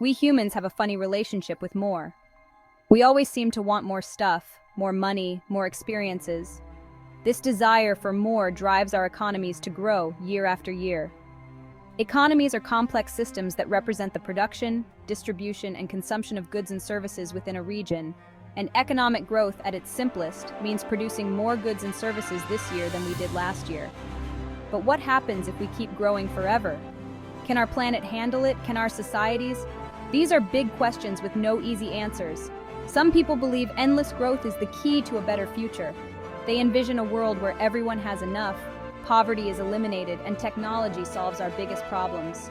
We humans have a funny relationship with more. We always seem to want more stuff, more money, more experiences. This desire for more drives our economies to grow year after year. Economies are complex systems that represent the production, distribution, and consumption of goods and services within a region, and economic growth at its simplest means producing more goods and services this year than we did last year. But what happens if we keep growing forever? Can our planet handle it? Can our societies? These are big questions with no easy answers. Some people believe endless growth is the key to a better future. They envision a world where everyone has enough, poverty is eliminated, and technology solves our biggest problems.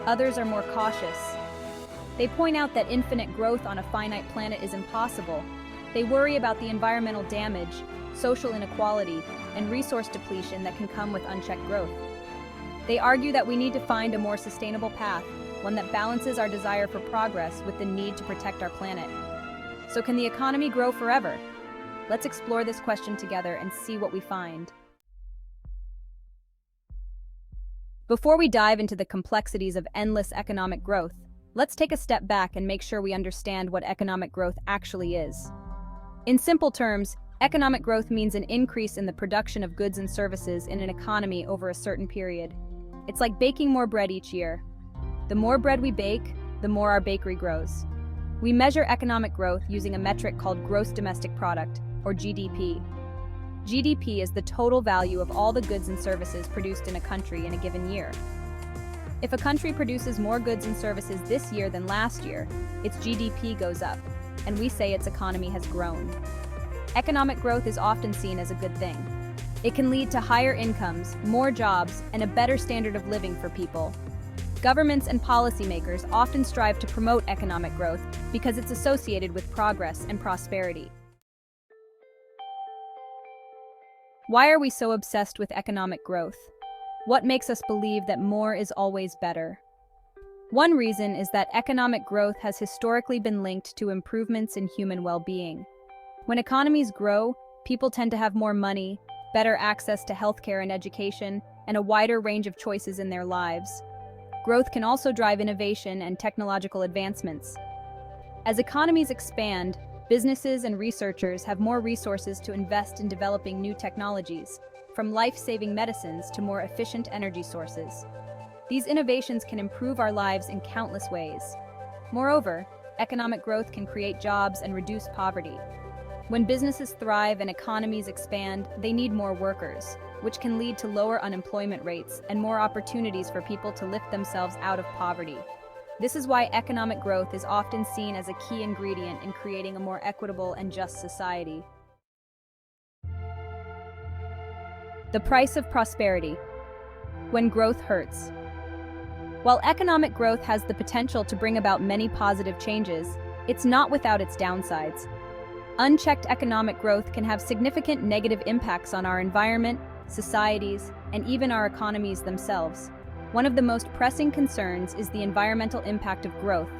Others are more cautious. They point out that infinite growth on a finite planet is impossible. They worry about the environmental damage, social inequality, and resource depletion that can come with unchecked growth. They argue that we need to find a more sustainable path, one that balances our desire for progress with the need to protect our planet. So can the economy grow forever? Let's explore this question together and see what we find. Before we dive into the complexities of endless economic growth, let's take a step back and make sure we understand what economic growth actually is. In simple terms, economic growth means an increase in the production of goods and services in an economy over a certain period. It's like baking more bread each year. The more bread we bake, the more our bakery grows. We measure economic growth using a metric called gross domestic product, or GDP. GDP is the total value of all the goods and services produced in a country in a given year. If a country produces more goods and services this year than last year, its GDP goes up, and we say its economy has grown. Economic growth is often seen as a good thing. It can lead to higher incomes, more jobs, and a better standard of living for people. Governments and policymakers often strive to promote economic growth because it's associated with progress and prosperity. Why are we so obsessed with economic growth? What makes us believe that more is always better? One reason is that economic growth has historically been linked to improvements in human well-being. When economies grow, people tend to have more money, better access to healthcare and education, and a wider range of choices in their lives. Growth can also drive innovation and technological advancements. As economies expand, businesses and researchers have more resources to invest in developing new technologies, from life-saving medicines to more efficient energy sources. These innovations can improve our lives in countless ways. Moreover, economic growth can create jobs and reduce poverty. When businesses thrive and economies expand, they need more workers, which can lead to lower unemployment rates and more opportunities for people to lift themselves out of poverty. This is why economic growth is often seen as a key ingredient in creating a more equitable and just society. The price of prosperity. When growth hurts. While economic growth has the potential to bring about many positive changes, it's not without its downsides. Unchecked economic growth can have significant negative impacts on our environment, societies, and even our economies themselves. One of the most pressing concerns is the environmental impact of growth.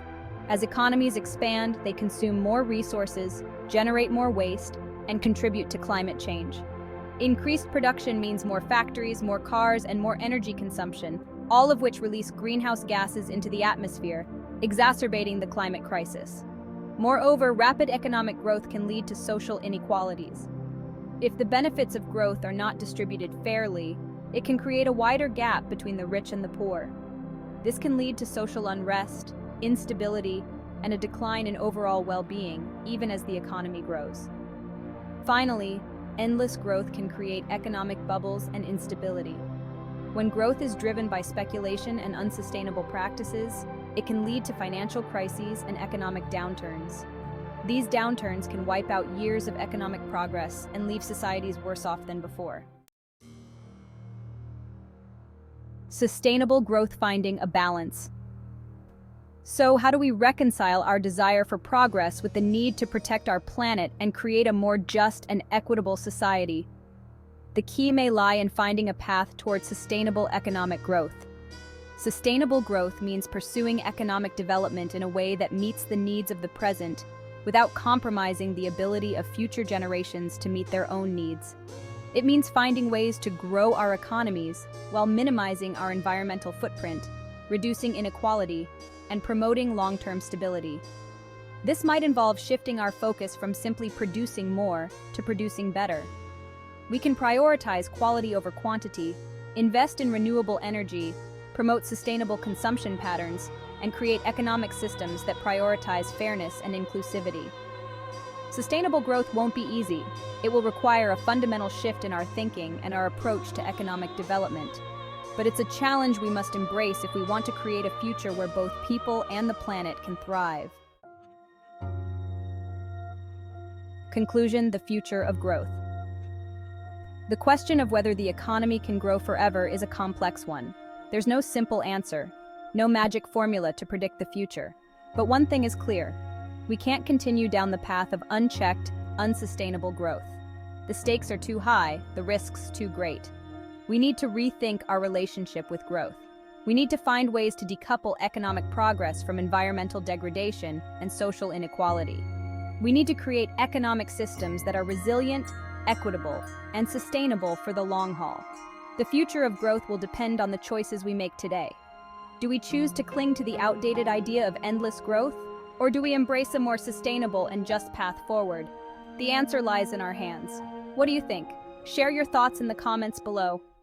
As economies expand, they consume more resources, generate more waste, and contribute to climate change. Increased production means more factories, more cars, and more energy consumption, all of which release greenhouse gases into the atmosphere, exacerbating the climate crisis. Moreover, rapid economic growth can lead to social inequalities. If the benefits of growth are not distributed fairly, it can create a wider gap between the rich and the poor. This can lead to social unrest, instability, and a decline in overall well-being, even as the economy grows. Finally, endless growth can create economic bubbles and instability. When growth is driven by speculation and unsustainable practices, it can lead to financial crises and economic downturns. These downturns can wipe out years of economic progress and leave societies worse off than before. Sustainable growth, finding a balance. So, how do we reconcile our desire for progress with the need to protect our planet and create a more just and equitable society? The key may lie in finding a path towards sustainable economic growth. Sustainable growth means pursuing economic development in a way that meets the needs of the present without compromising the ability of future generations to meet their own needs. It means finding ways to grow our economies while minimizing our environmental footprint reducing inequality, and promoting long-term stability. This might involve shifting our focus from simply producing more to producing better. We can prioritize quality over quantity, invest in renewable energy, promote sustainable consumption patterns, and create economic systems that prioritize fairness and inclusivity. Sustainable growth won't be easy. It will require a fundamental shift in our thinking and our approach to economic development. But it's a challenge we must embrace if we want to create a future where both people and the planet can thrive. Conclusion: the future of growth. The question of whether the economy can grow forever is a complex one. There's no simple answer, no magic formula to predict the future. But one thing is clear: we can't continue down the path of unchecked, unsustainable growth. The stakes are too high, the risks too great. We need to rethink our relationship with growth. We need to find ways to decouple economic progress from environmental degradation and social inequality. We need to create economic systems that are resilient, equitable, and sustainable for the long haul. The future of growth will depend on the choices we make today. Do we choose to cling to the outdated idea of endless growth, or do we embrace a more sustainable and just path forward? The answer lies in our hands. What do you think? Share your thoughts in the comments below.